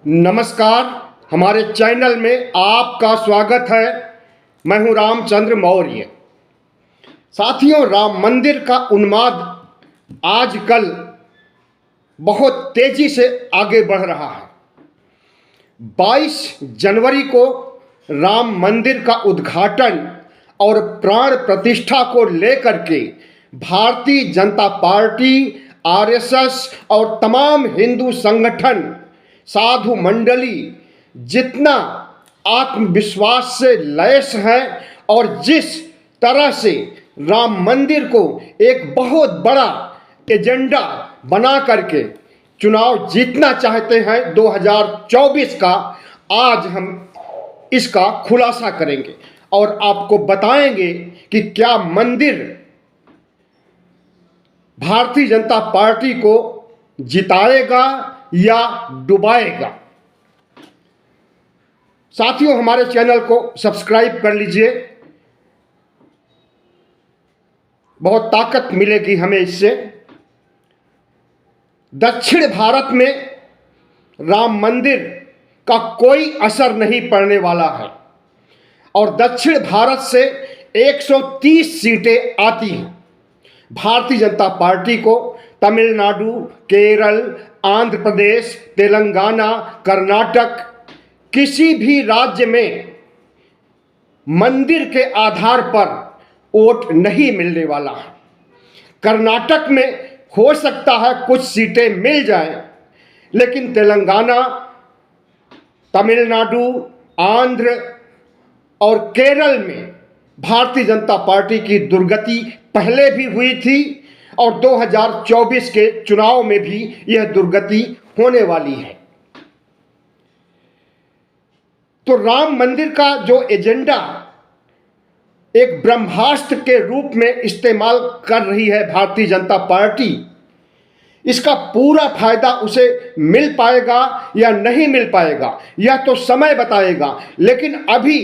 नमस्कार। हमारे चैनल में आपका स्वागत है। मैं हूं रामचंद्र मौर्य। साथियों, राम मंदिर का उन्माद आजकल बहुत तेजी से आगे बढ़ रहा है। 22 जनवरी को राम मंदिर का उद्घाटन और प्राण प्रतिष्ठा को लेकर के भारतीय जनता पार्टी, आरएसएस और तमाम हिंदू संगठन, साधु मंडली जितना आत्मविश्वास से लैस है और जिस तरह से राम मंदिर को एक बहुत बड़ा एजेंडा बना करके चुनाव जीतना चाहते हैं 2024 का, आज हम इसका खुलासा करेंगे और आपको बताएंगे कि क्या मंदिर भारतीय जनता पार्टी को जिताएगा या डुबाएगा। साथियों, हमारे चैनल को सब्सक्राइब कर लीजिए, बहुत ताकत मिलेगी हमें इससे। दक्षिण भारत में राम मंदिर का कोई असर नहीं पड़ने वाला है और दक्षिण भारत से 130 सीटें आती हैं भारतीय जनता पार्टी को। तमिलनाडु, केरल, आंध्र प्रदेश, तेलंगाना, कर्नाटक, किसी भी राज्य में मंदिर के आधार पर वोट नहीं मिलने वाला है। कर्नाटक में हो सकता है कुछ सीटें मिल जाएं, लेकिन तेलंगाना, तमिलनाडु, आंध्र और केरल में भारतीय जनता पार्टी की दुर्गति पहले भी हुई थी और 2024 के चुनाव में भी यह दुर्गति होने वाली है। तो राम मंदिर का जो एजेंडा एक ब्रह्मास्त्र के रूप में इस्तेमाल कर रही है भारतीय जनता पार्टी, इसका पूरा फायदा उसे मिल पाएगा या नहीं मिल पाएगा यह तो समय बताएगा। लेकिन अभी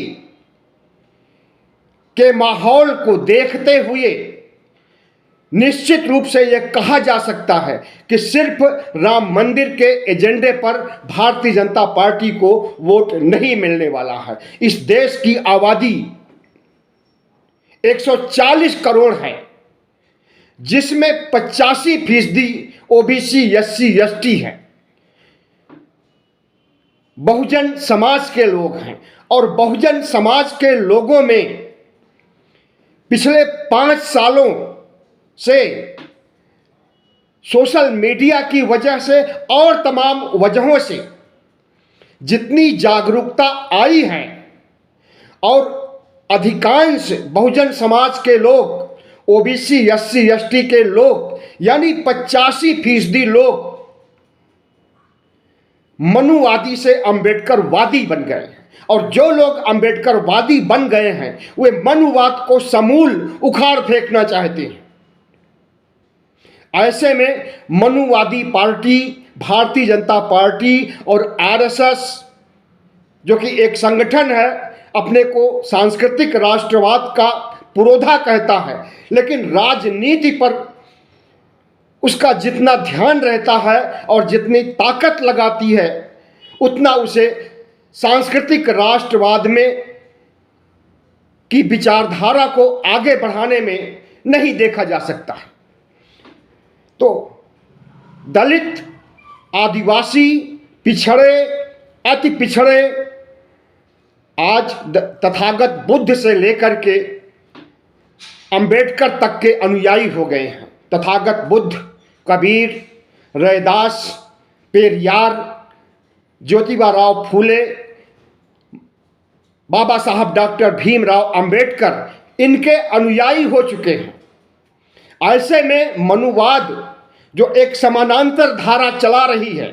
के माहौल को देखते हुए निश्चित रूप से यह कहा जा सकता है कि सिर्फ राम मंदिर के एजेंडे पर भारतीय जनता पार्टी को वोट नहीं मिलने वाला है। इस देश की आबादी 140 करोड़ है, जिसमें 85% ओबीसी, एससी, एसटी है, बहुजन समाज के लोग हैं और बहुजन समाज के लोगों में पिछले 5 सालों से सोशल मीडिया की वजह से और तमाम वजहों से जितनी जागरूकता आई है और अधिकांश बहुजन समाज के लोग, ओबीसी, एससी, एसटी के लोग यानी 85% लोग मनुवादी से अंबेडकरवादी बन गए हैं और जो लोग अंबेडकरवादी बन गए हैं वे मनुवाद को समूल उखाड़ फेंकना चाहते हैं। ऐसे में मनुवादी पार्टी, भारतीय जनता पार्टी और आरएसएस, जो कि एक संगठन है, अपने को सांस्कृतिक राष्ट्रवाद का पुरोधा कहता है, लेकिन राजनीति पर उसका जितना ध्यान रहता है और जितनी ताकत लगाती है उतना उसे सांस्कृतिक राष्ट्रवाद में की विचारधारा को आगे बढ़ाने में नहीं देखा जा सकता है। तो दलित, आदिवासी, पिछड़े, अति पिछड़े आज तथागत बुद्ध से लेकर के अंबेडकर तक के अनुयायी हो गए हैं। तथागत बुद्ध, कबीर, रैदास, पेरियार, ज्योतिबा राव फूले, बाबा साहब डॉक्टर भीमराव अंबेडकर इनके अनुयायी हो चुके हैं। ऐसे में मनुवाद जो एक समानांतर धारा चला रही है,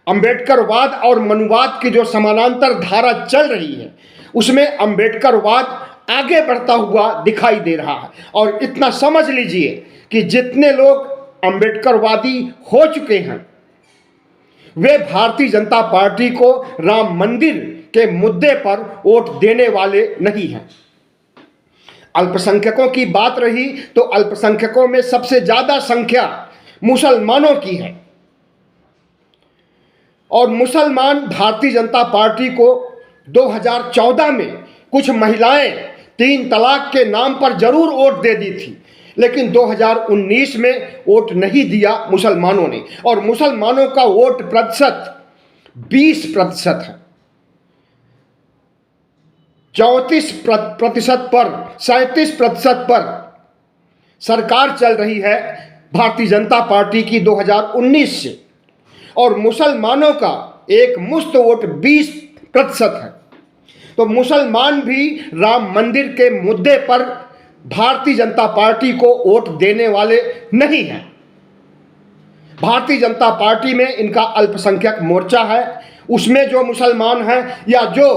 अंबेडकरवाद और मनुवाद की जो समानांतर धारा चल रही है, उसमें अंबेडकरवाद आगे बढ़ता हुआ दिखाई दे रहा है। और इतना समझ लीजिए कि जितने लोग अंबेडकरवादी हो चुके हैं वे भारतीय जनता पार्टी को राम मंदिर के मुद्दे पर वोट देने वाले नहीं हैं। अल्पसंख्यकों की बात रही तो अल्पसंख्यकों में सबसे ज्यादा संख्या मुसलमानों की है। और मुसलमान भारतीय जनता पार्टी को 2014 में कुछ महिलाएं 3 तलाक के नाम पर जरूर वोट दे दी थी, लेकिन 2019 में वोट नहीं दिया मुसलमानों ने, और मुसलमानों का वोट प्रतिशत 20% है। 34% पर 37% पर सरकार चल रही है भारतीय जनता पार्टी की 2019 से, और मुसलमानों का एक मुश्त वोट 20% है। तो मुसलमान भी राम मंदिर के मुद्दे पर भारतीय जनता पार्टी को वोट देने वाले नहीं हैं। भारतीय जनता पार्टी में इनका अल्पसंख्यक मोर्चा है, उसमें जो मुसलमान हैं या जो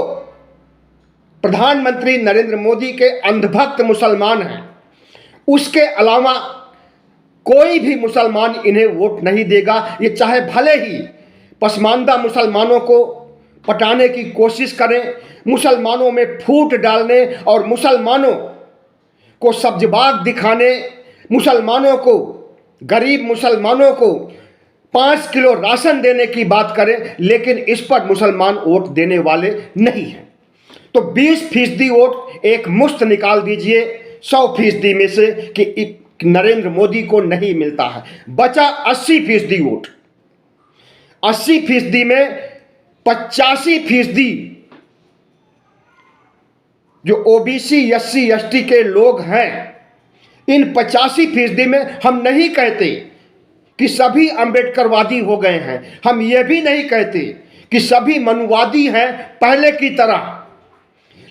प्रधानमंत्री नरेंद्र मोदी के अंधभक्त मुसलमान हैं, उसके अलावा कोई भी मुसलमान इन्हें वोट नहीं देगा। ये चाहे भले ही पसमानदा मुसलमानों को पटाने की कोशिश करें, मुसलमानों में फूट डालने और मुसलमानों को सब्जबाग दिखाने, मुसलमानों को, गरीब मुसलमानों को 5 किलो राशन देने की बात करें, लेकिन इस पर मुसलमान वोट देने वाले नहीं हैं। तो 20% वोट एक मुश्त निकाल दीजिए 100% में से कि नरेंद्र मोदी को नहीं मिलता है, बचा 80% वोट। 80% में 85% जो ओबीसी एससी एसटी के लोग हैं, इन 85% में हम नहीं कहते कि सभी अंबेडकरवादी हो गए हैं, हम ये भी नहीं कहते कि सभी मनुवादी हैं पहले की तरह,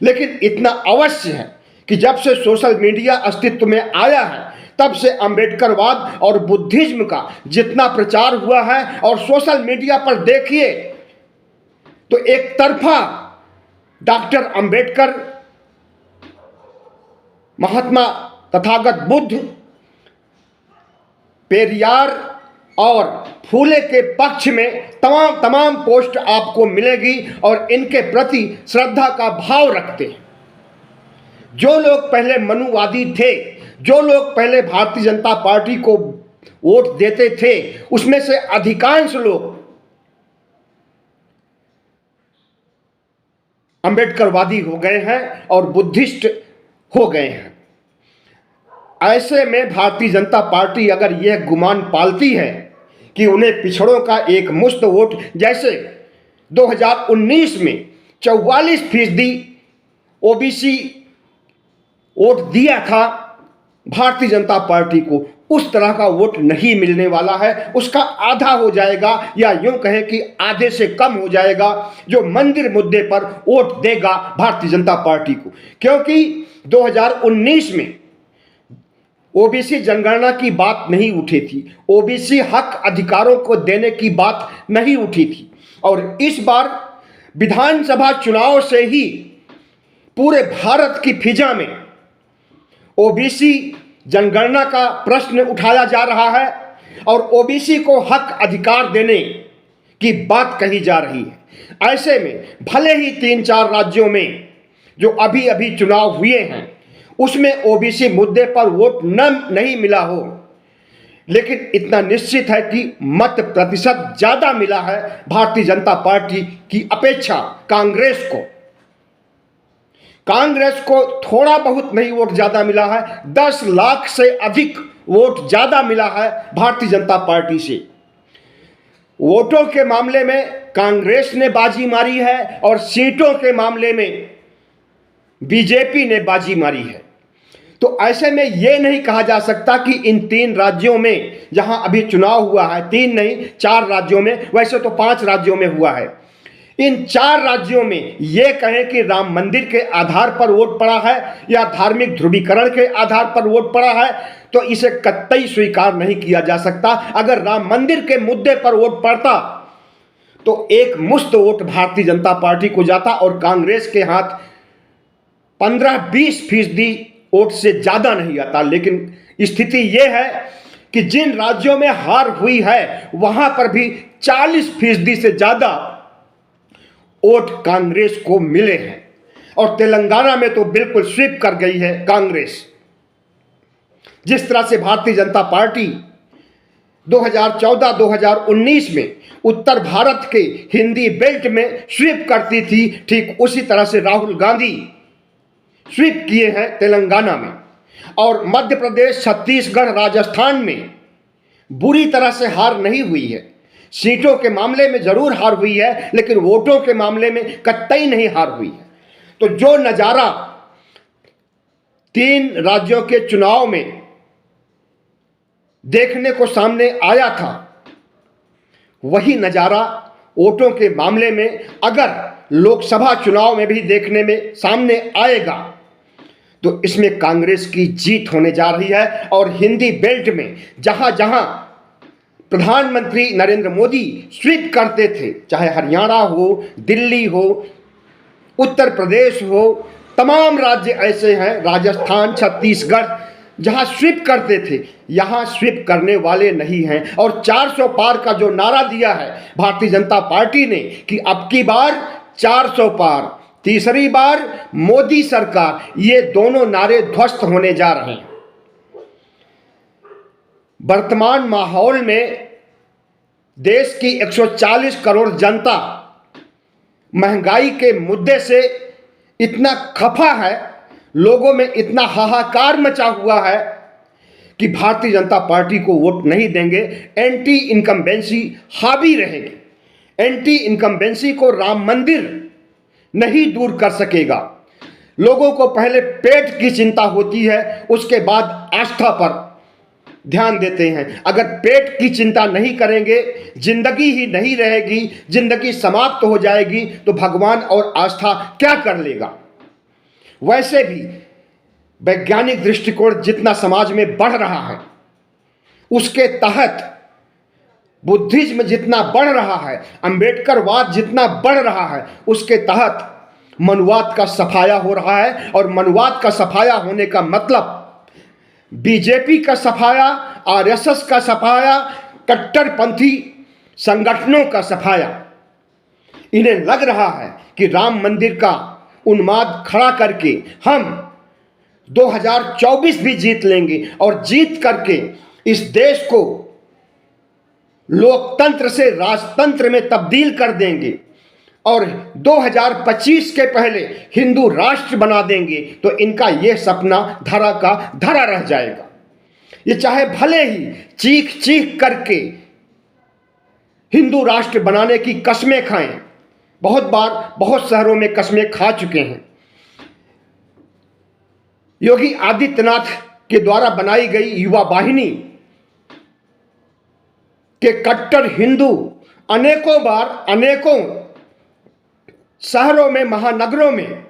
लेकिन इतना अवश्य है कि जब से सोशल मीडिया अस्तित्व में आया है, तब से अंबेडकरवाद और बुद्धिज्म का जितना प्रचार हुआ है, और सोशल मीडिया पर देखिए तो एक तरफा डॉक्टर अंबेडकर, महात्मा तथागत बुद्ध, पेरियार और फूले के पक्ष में तमाम पोस्ट आपको मिलेगी, और इनके प्रति श्रद्धा का भाव रखते हैं। जो लोग पहले मनुवादी थे, जो लोग पहले भारतीय जनता पार्टी को वोट देते थे, उसमें से अधिकांश लोग अंबेडकरवादी हो गए हैं और बुद्धिस्ट हो गए हैं। ऐसे में भारतीय जनता पार्टी अगर यह गुमान पालती है कि उन्हें पिछड़ों का एक मुश्त वोट, जैसे 2019 में 44% ओबीसी वोट दिया था भारतीय जनता पार्टी को, उस तरह का वोट नहीं मिलने वाला है। उसका आधा हो जाएगा, या यूं कहें कि आधे से कम हो जाएगा, जो मंदिर मुद्दे पर वोट देगा भारतीय जनता पार्टी को। क्योंकि 2019 में ओबीसी जनगणना की बात नहीं उठी थी, ओबीसी हक अधिकारों को देने की बात नहीं उठी थी, और इस बार विधानसभा चुनाव से ही पूरे भारत की फिजा में ओबीसी जनगणना का प्रश्न उठाया जा रहा है, और ओबीसी को हक अधिकार देने की बात कही जा रही है। ऐसे में भले ही 3-4 राज्यों में जो अभी अभी चुनाव हुए हैं, उसमें ओबीसी मुद्दे पर वोट नहीं मिला हो, लेकिन इतना निश्चित है कि मत प्रतिशत ज्यादा मिला है भारतीय जनता पार्टी की अपेक्षा कांग्रेस को। कांग्रेस को थोड़ा बहुत नहीं वोट ज्यादा मिला है, 10 लाख से अधिक वोट ज्यादा मिला है भारतीय जनता पार्टी से। वोटों के मामले में कांग्रेस ने बाजी मारी है, और सीटों के मामले में बीजेपी ने बाजी मारी है। तो ऐसे में यह नहीं कहा जा सकता कि इन 3 राज्यों में जहां अभी चुनाव हुआ है, 3 नहीं 4 राज्यों में, वैसे तो 5 राज्यों में हुआ है, इन 4 राज्यों में यह कहें कि राम मंदिर के आधार पर वोट पड़ा है या धार्मिक ध्रुवीकरण के आधार पर वोट पड़ा है, तो इसे कतई स्वीकार नहीं किया जा सकता। अगर राम मंदिर के मुद्दे पर वोट पड़ता तो एक मुश्त वोट भारतीय जनता पार्टी को जाता, और कांग्रेस के हाथ 15-20% वोट से ज्यादा नहीं आता। लेकिन स्थिति यह है कि जिन राज्यों में हार हुई है, वहां पर भी 40% से ज्यादा वोट कांग्रेस को मिले हैं, और तेलंगाना में तो बिल्कुल स्वीप कर गई है कांग्रेस। जिस तरह से भारतीय जनता पार्टी 2014-2019 में उत्तर भारत के हिंदी बेल्ट में स्वीप करती थी, ठीक उसी तरह से राहुल गांधी स्वीप किए हैं तेलंगाना में। और मध्य प्रदेश, छत्तीसगढ़, राजस्थान में बुरी तरह से हार नहीं हुई है। सीटों के मामले में जरूर हार हुई है, लेकिन वोटों के मामले में कतई नहीं हार हुई है। तो जो नजारा 3 राज्यों के चुनाव में देखने को सामने आया था, वही नजारा वोटों के मामले में अगर लोकसभा चुनाव में भी देखने में सामने आएगा तो इसमें कांग्रेस की जीत होने जा रही है। और हिंदी बेल्ट में जहां जहां प्रधानमंत्री नरेंद्र मोदी स्वीप करते थे, चाहे हरियाणा हो, दिल्ली हो, उत्तर प्रदेश हो, तमाम राज्य ऐसे हैं, राजस्थान, छत्तीसगढ़, जहां स्वीप करते थे, यहां स्वीप करने वाले नहीं हैं। और 400 पार का जो नारा दिया है भारतीय जनता पार्टी ने कि अब की बार 400 पार, तीसरी बार मोदी सरकार, ये दोनों नारे ध्वस्त होने जा रहे हैं। वर्तमान माहौल में देश की 140 करोड़ जनता महंगाई के मुद्दे से इतना खफा है, लोगों में इतना हाहाकार मचा हुआ है कि भारतीय जनता पार्टी को वोट नहीं देंगे। एंटी इनकम्बेंसी हावी रहेगी। एंटी इनकम्बेंसी को राम मंदिर नहीं दूर कर सकेगा। लोगों को पहले पेट की चिंता होती है, उसके बाद आस्था पर ध्यान देते हैं। अगर पेट की चिंता नहीं करेंगे, जिंदगी ही नहीं रहेगी, जिंदगी समाप्त हो जाएगी, तो भगवान और आस्था क्या कर लेगा। वैसे भी वैज्ञानिक दृष्टिकोण जितना समाज में बढ़ रहा है, उसके तहत बुद्धिज्म जितना बढ़ रहा है, अंबेडकरवाद जितना बढ़ रहा है, उसके तहत मनुवाद का सफाया हो रहा है। और मनुवाद का सफाया होने का मतलब बीजेपी का सफाया, आरएसएस का सफाया, कट्टरपंथी संगठनों का सफाया। इन्हें लग रहा है कि राम मंदिर का उन्माद खड़ा करके हम 2024 भी जीत लेंगे और जीत करके इस देश को लोकतंत्र से राजतंत्र में तब्दील कर देंगे और 2025 के पहले हिंदू राष्ट्र बना देंगे। तो इनका यह सपना धरा का धरा रह जाएगा। ये चाहे भले ही चीख चीख करके हिंदू राष्ट्र बनाने की कस्में खाएं, बहुत बार बहुत शहरों में कस्में खा चुके हैं। योगी आदित्यनाथ के द्वारा बनाई गई युवा वाहिनी के कट्टर हिंदू अनेकों बार अनेकों शहरों में, महानगरों में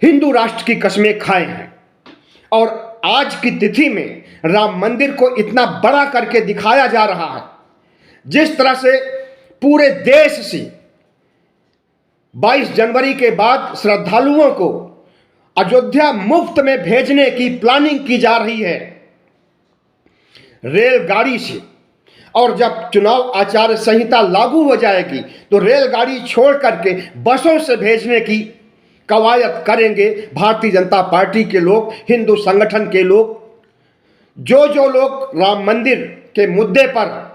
हिंदू राष्ट्र की कस्में खाए हैं। और आज की तिथि में राम मंदिर को इतना बड़ा करके दिखाया जा रहा है, जिस तरह से पूरे देश से 22 जनवरी के बाद श्रद्धालुओं को अयोध्या मुफ्त में भेजने की प्लानिंग की जा रही है रेलगाड़ी से। और जब चुनाव आचार संहिता लागू हो जाएगी तो रेलगाड़ी छोड़ करके बसों से भेजने की कवायद करेंगे भारतीय जनता पार्टी के लोग, हिंदू संगठन के लोग। जो लोग राम मंदिर के मुद्दे पर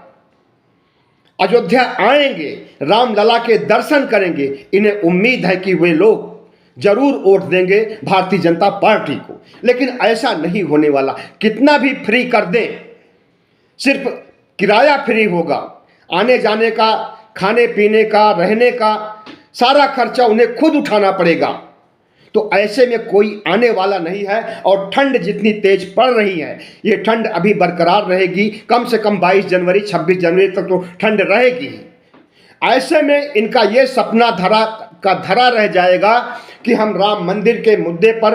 अयोध्या आएंगे, रामलला के दर्शन करेंगे, इन्हें उम्मीद है कि वे लोग जरूर वोट देंगे भारतीय जनता पार्टी को। लेकिन ऐसा नहीं होने वाला। कितना भी फ्री कर दें, सिर्फ किराया फ्री होगा, आने जाने का, खाने पीने का, रहने का सारा खर्चा उन्हें खुद उठाना पड़ेगा। तो ऐसे में कोई आने वाला नहीं है। और ठंड जितनी तेज पड़ रही है, ये ठंड अभी बरकरार रहेगी। कम से कम 22 जनवरी 26 जनवरी तक तो ठंड रहेगी। ऐसे में इनका ये सपना धरा रह जाएगा कि हम राम मंदिर के मुद्दे पर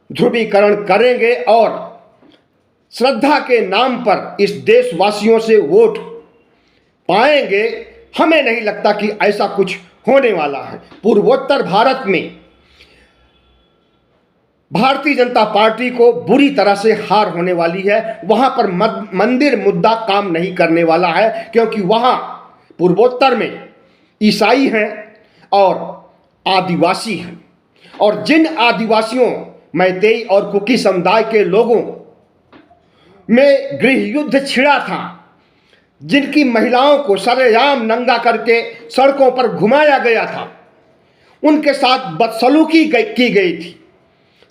ध्रुवीकरण करेंगे और श्रद्धा के नाम पर इस देशवासियों से वोट पाएंगे। हमें नहीं लगता कि ऐसा कुछ होने वाला है। पूर्वोत्तर भारत में भारतीय जनता पार्टी को बुरी तरह से हार होने वाली है। वहां पर मंदिर मुद्दा काम नहीं करने वाला है, क्योंकि वहां पूर्वोत्तर में ईसाई हैं और आदिवासी हैं। और जिन आदिवासियों, मैतेई और कुकी समुदाय के लोगों में गृह युद्ध छिड़ा था, जिनकी महिलाओं को सरेआम नंगा करके सड़कों पर घुमाया गया था, उनके साथ बदसलूकी की गई थी,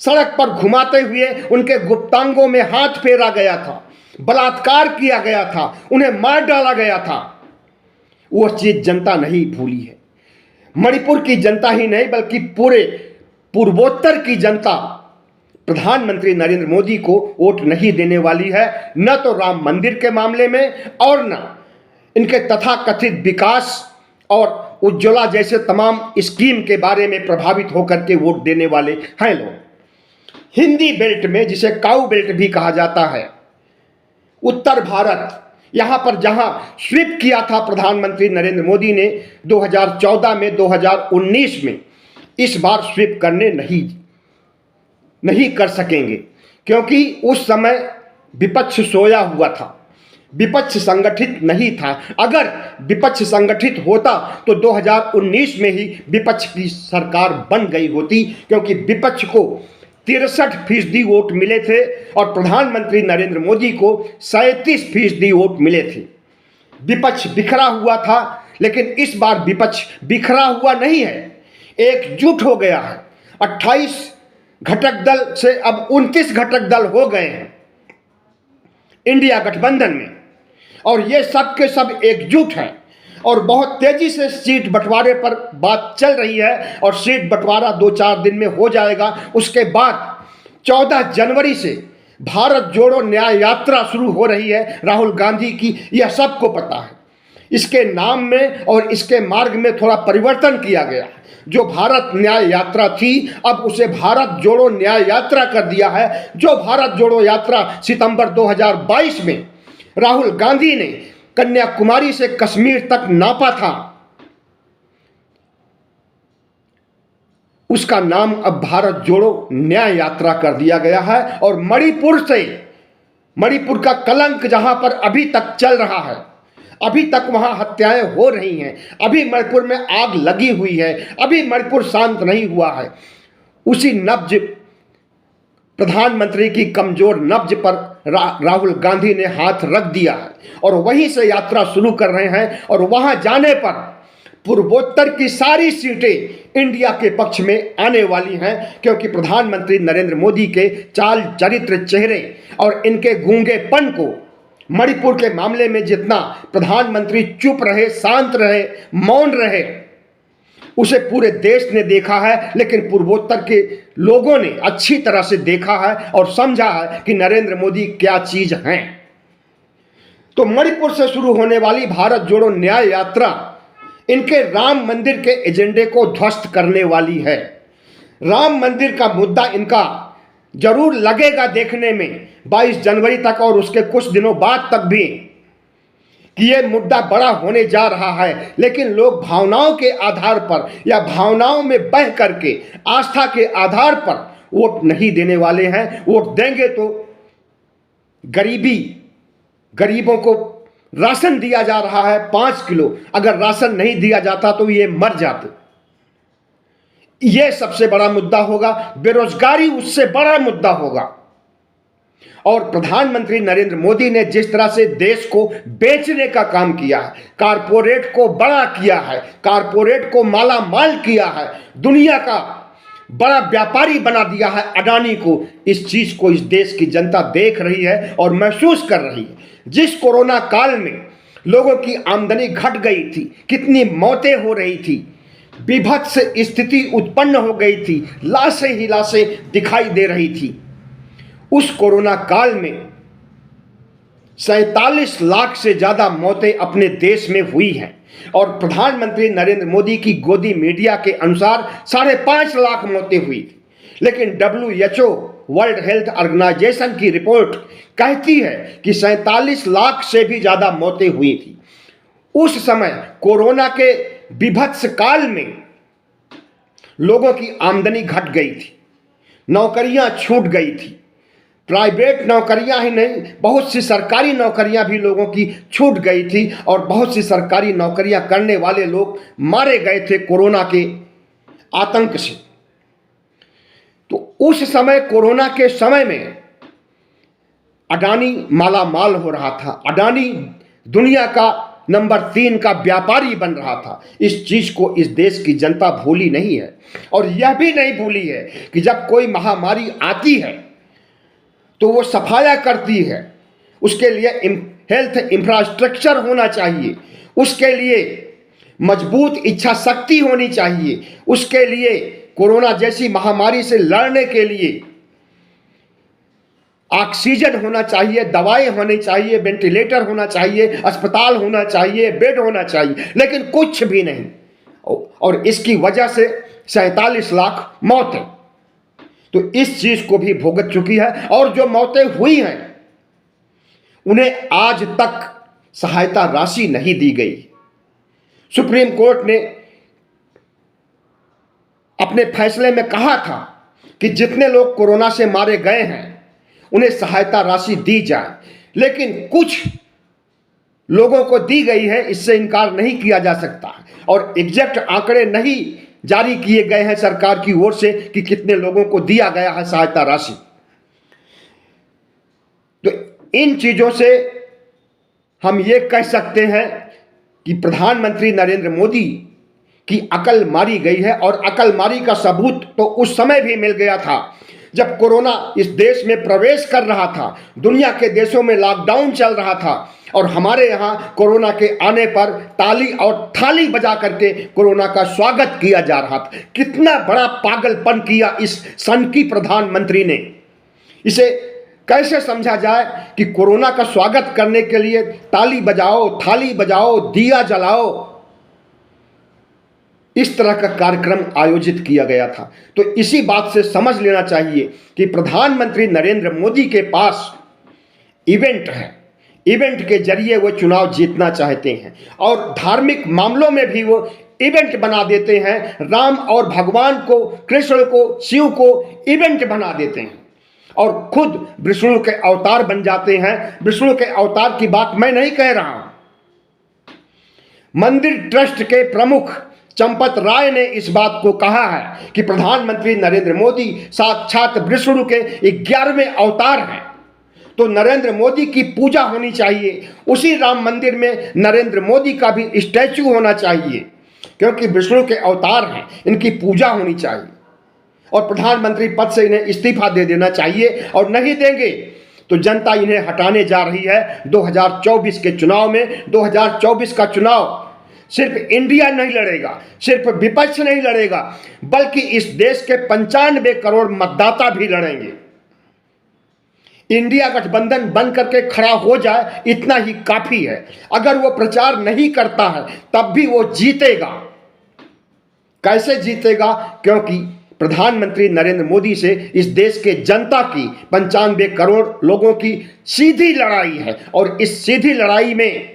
सड़क पर घुमाते हुए उनके गुप्तांगों में हाथ फेरा गया था, बलात्कार किया गया था, उन्हें मार डाला गया था, वो चीज जनता नहीं भूली है। मणिपुर की जनता ही नहीं बल्कि पूरे पूर्वोत्तर की जनता प्रधानमंत्री नरेंद्र मोदी को वोट नहीं देने वाली है, न तो राम मंदिर के मामले में और न इनके तथाकथित विकास और उज्ज्वला जैसे तमाम स्कीम के बारे में प्रभावित होकर के वोट देने वाले हैं लोग। हिंदी बेल्ट में, जिसे काऊ बेल्ट भी कहा जाता है, उत्तर भारत, यहां पर जहां स्वीप किया था प्रधानमंत्री नरेंद्र मोदी ने 2014 में, 2019 में, इस बार स्वीप करने नहीं कर सकेंगे, क्योंकि उस समय विपक्ष सोया हुआ था, विपक्ष संगठित नहीं था। अगर विपक्ष संगठित होता तो 2019 में ही विपक्ष की सरकार बन गई होती, क्योंकि विपक्ष को 63% वोट मिले थे और प्रधानमंत्री नरेंद्र मोदी को 37% वोट मिले थे। विपक्ष बिखरा हुआ था, लेकिन इस बार विपक्ष बिखरा हुआ नहीं है, एकजुट हो गया है। 28 घटक दल से अब 29 घटक दल हो गए हैं इंडिया गठबंधन में, और ये सब के सब एकजुट हैं और बहुत तेजी से सीट बंटवारे पर बात चल रही है और सीट बंटवारा 2-4 दिन में हो जाएगा। उसके बाद 14 जनवरी से भारत जोड़ो न्याय यात्रा शुरू हो रही है राहुल गांधी की, यह सबको पता है। इसके नाम में और इसके मार्ग में थोड़ा परिवर्तन किया गया है। जो भारत न्याय यात्रा थी, अब उसे भारत जोड़ो न्याय यात्रा कर दिया है। जो भारत जोड़ो यात्रा सितंबर 2022 में राहुल गांधी ने कन्याकुमारी से कश्मीर तक नापा था, उसका नाम अब भारत जोड़ो न्याय यात्रा कर दिया गया है। और मणिपुर का कलंक जहां पर अभी तक चल रहा है, अभी तक वहां हत्याएं हो रही हैं, अभी मणिपुर में आग लगी हुई है, अभी मणिपुर शांत नहीं हुआ है, उसी नब्ज प्रधानमंत्री की कमजोर नब्ज पर राहुल गांधी ने हाथ रख दिया है और वहीं से यात्रा शुरू कर रहे हैं। और वहां जाने पर पूर्वोत्तर की सारी सीटें इंडिया के पक्ष में आने वाली हैं, क्योंकि प्रधानमंत्री नरेंद्र मोदी के चाल चरित्र, चेहरे और इनके गूंगेपन को मणिपुर के मामले में जितना प्रधानमंत्री चुप रहे, शांत रहे, मौन रहे, उसे पूरे देश ने देखा है, लेकिन पूर्वोत्तर के लोगों ने अच्छी तरह से देखा है और समझा है कि नरेंद्र मोदी क्या चीज हैं। तो मणिपुर से शुरू होने वाली भारत जोड़ो न्याय यात्रा इनके राम मंदिर के एजेंडे को ध्वस्त करने वाली है। राम मंदिर का मुद्दा इनका जरूर लगेगा देखने में 22 जनवरी तक और उसके कुछ दिनों बाद तक भी कि यह मुद्दा बड़ा होने जा रहा है, लेकिन लोग भावनाओं के आधार पर या भावनाओं में बह करके आस्था के आधार पर वोट नहीं देने वाले हैं। वोट देंगे तो गरीबों को राशन दिया जा रहा है 5 किलो, अगर राशन नहीं दिया जाता तो ये मर जाते। यह सबसे बड़ा मुद्दा होगा, बेरोजगारी उससे बड़ा मुद्दा होगा। और प्रधानमंत्री नरेंद्र मोदी ने जिस तरह से देश को बेचने का काम किया है, कारपोरेट को बड़ा किया है, कारपोरेट को माला माल किया है, दुनिया का बड़ा व्यापारी बना दिया है अडानी को, इस चीज को इस देश की जनता देख रही है और महसूस कर रही है। जिस कोरोना काल में लोगों की आमदनी घट गई थी, कितनी मौतें हो रही थी, विभत्स स्थिति उत्पन्न हो गई थी, लाशें ही लाशें दिखाई दे रही थी, उस कोरोना काल में 47 लाख से ज्यादा मौतें अपने देश में हुई हैं। और प्रधानमंत्री नरेंद्र मोदी की गोदी मीडिया के अनुसार 5.5 लाख मौतें हुई थी, लेकिन WHO वर्ल्ड हेल्थ ऑर्गेनाइजेशन की रिपोर्ट कहती है कि 47 लाख से भी ज्यादा मौतें हुई थी। उस समय कोरोना के विभत्स काल में लोगों की आमदनी घट गई थी, नौकरियां छूट गई थी, प्राइवेट नौकरियां ही नहीं, बहुत सी सरकारी नौकरियां भी लोगों की छूट गई थी और बहुत सी सरकारी नौकरियां करने वाले लोग मारे गए थे कोरोना के आतंक से। तो उस समय, कोरोना के समय में अडानी माला माल हो रहा था, अडानी दुनिया का नंबर 3 का व्यापारी बन रहा था। इस चीज को इस देश की जनता भूली नहीं है, और यह भी नहीं भूली है कि जब कोई महामारी आती है तो वो सफाया करती है। उसके लिए हेल्थ इंफ्रास्ट्रक्चर होना चाहिए, उसके लिए मजबूत इच्छा शक्ति होनी चाहिए, उसके लिए कोरोना जैसी महामारी से लड़ने के लिए ऑक्सीजन होना चाहिए, दवाएं होनी चाहिए, वेंटिलेटर होना चाहिए, अस्पताल होना चाहिए, बेड होना चाहिए, लेकिन कुछ भी नहीं। और इसकी वजह से 47 लाख मौतें, तो इस चीज को भी भुगत चुकी है। और जो मौतें हुई हैं उन्हें आज तक सहायता राशि नहीं दी गई। सुप्रीम कोर्ट ने अपने फैसले में कहा था कि जितने लोग कोरोना से मारे गए हैं उन्हें सहायता राशि दी जाए, लेकिन कुछ लोगों को दी गई है, इससे इनकार नहीं किया जा सकता। और एग्जैक्ट आंकड़े नहीं जारी किए गए हैं सरकार की ओर से कि कितने लोगों को दिया गया है सहायता राशि। तो इन चीजों से हम ये कह सकते हैं कि प्रधानमंत्री नरेंद्र मोदी की अकल मारी गई है। और अकल मारी का सबूत तो उस समय भी मिल गया था जब कोरोना इस देश में प्रवेश कर रहा था, दुनिया के देशों में लॉकडाउन चल रहा था, और हमारे यहाँ कोरोना के आने पर ताली और थाली बजा करके कोरोना का स्वागत किया जा रहा था। कितना बड़ा पागलपन किया इस सन की प्रधानमंत्री ने। इसे कैसे समझा जाए कि कोरोना का स्वागत करने के लिए ताली बजाओ, थाली बजाओ, दिया जलाओ, इस तरह का कार्यक्रम आयोजित किया गया था। तो इसी बात से समझ लेना चाहिए कि प्रधानमंत्री नरेंद्र मोदी के पास इवेंट है, इवेंट के जरिए वो चुनाव जीतना चाहते हैं, और धार्मिक मामलों में भी वो इवेंट बना देते हैं। राम और भगवान को, कृष्ण को, शिव को इवेंट बना देते हैं और खुद विष्णु के अवतार बन जाते हैं। विष्णु के अवतार की बात मैं नहीं कह रहा हूं। मंदिर ट्रस्ट के प्रमुख चंपत राय ने इस बात को कहा है कि प्रधानमंत्री नरेंद्र मोदी साक्षात विष्णु के 11वें अवतार हैं, तो नरेंद्र मोदी की पूजा होनी चाहिए। उसी राम मंदिर में नरेंद्र मोदी का भी स्टैचू होना चाहिए, क्योंकि विष्णु के अवतार हैं, इनकी पूजा होनी चाहिए। और प्रधानमंत्री पद से इन्हें इस्तीफा दे देना चाहिए, और नहीं देंगे तो जनता इन्हें हटाने जा रही है 2024 के चुनाव में। 2024 का चुनाव सिर्फ इंडिया नहीं लड़ेगा, सिर्फ विपक्ष नहीं लड़ेगा, बल्कि इस देश के 95 करोड़ मतदाता भी लड़ेंगे। इंडिया गठबंधन बन करके खड़ा हो जाए, इतना ही काफी है। अगर वो प्रचार नहीं करता है तब भी वो जीतेगा। कैसे जीतेगा? क्योंकि प्रधानमंत्री नरेंद्र मोदी से इस देश के जनता की 95 करोड़ लोगों की सीधी लड़ाई है, और इस सीधी लड़ाई में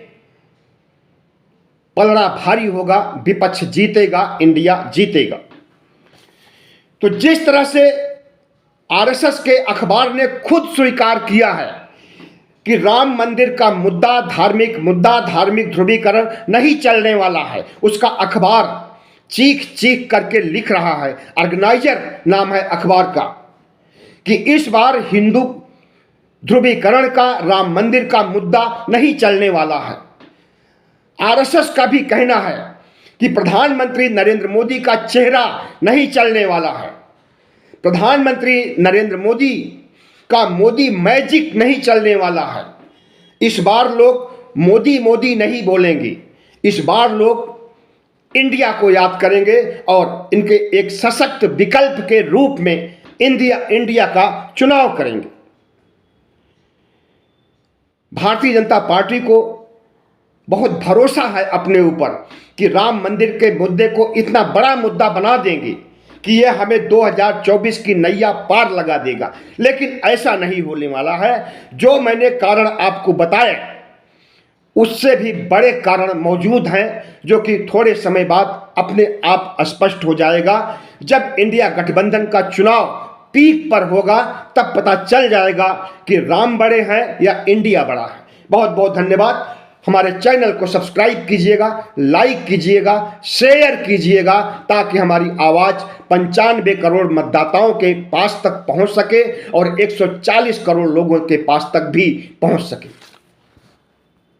पलड़ा भारी होगा, विपक्ष जीतेगा, इंडिया जीतेगा। तो जिस तरह से आरएसएस के अखबार ने खुद स्वीकार किया है कि राम मंदिर का मुद्दा, धार्मिक ध्रुवीकरण नहीं चलने वाला है, उसका अखबार चीख चीख करके लिख रहा है, ऑर्गेनाइजर नाम है अखबार का, कि इस बार हिंदू ध्रुवीकरण का, राम मंदिर का मुद्दा नहीं चलने वाला है। आरएसएस का भी कहना है कि प्रधानमंत्री नरेंद्र मोदी का चेहरा नहीं चलने वाला है, प्रधानमंत्री नरेंद्र मोदी का मोदी मैजिक नहीं चलने वाला है। इस बार लोग मोदी मोदी नहीं बोलेंगे, इस बार लोग इंडिया को याद करेंगे और इनके एक सशक्त विकल्प के रूप में इंडिया का चुनाव करेंगे। भारतीय जनता पार्टी को बहुत भरोसा है अपने ऊपर कि राम मंदिर के मुद्दे को इतना बड़ा मुद्दा बना देंगे कि यह हमें 2024 की नैया पार लगा देगा। लेकिन ऐसा नहीं होने वाला है। जो मैंने कारण आपको बताए उससे भी बड़े कारण मौजूद हैं, जो कि थोड़े समय बाद अपने आप स्पष्ट हो जाएगा। जब इंडिया गठबंधन का चुनाव पीक पर होगा तब पता चल जाएगा कि राम बड़े हैं या इंडिया बड़ा है। बहुत बहुत धन्यवाद। हमारे चैनल को सब्सक्राइब कीजिएगा, लाइक कीजिएगा, शेयर कीजिएगा, ताकि हमारी आवाज़ 95 करोड़ मतदाताओं के पास तक पहुंच सके और 140 करोड़ लोगों के पास तक भी पहुंच सके।